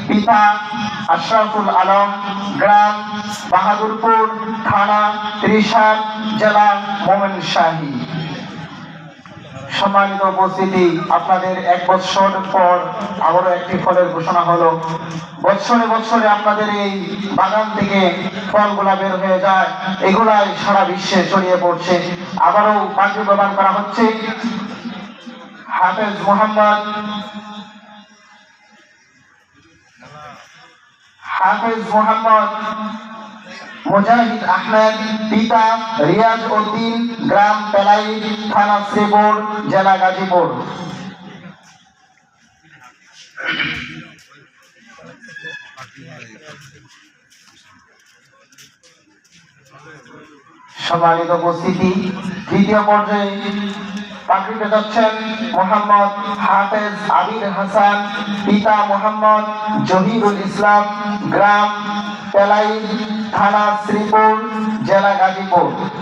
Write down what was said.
পিতা আশরাফুল আলম, গ্রাম বাহাদুরপুর, থানা ত্রিশাল, জেলা ময়মনসিংহ। সম্মানিত উপস্থিতি, আপনাদের 1 বছর পর আবারও একটি ফলের ঘোষণা হলো। বছরে বছরে আপনাদের এই বাগান থেকে ফলগুলা বের হয়ে যায়, এগুলাই সারা বিশ্বে ছড়িয়ে পড়ছে। আবারও পাখি প্রদান করা হচ্ছে হাফেজ মোহাম্মদ মুজাহিদ আহমেদ, পিতা রিয়াজ উদ্দিন, গ্রাম পেলাই, থানা শ্রীপুর, জেলা গাজীপুর। সম্মানিত উপস্থিতি, তৃতীয় পর্যায়ে পাখি যাচ্ছেন মোহাম্মদ হাফেজ আবির হাসান, পিতা মোহাম্মদ জহিরুল ইসলাম, গ্রাম পেলাই, থানা শ্রীপুর, জেলা গাজীপুর।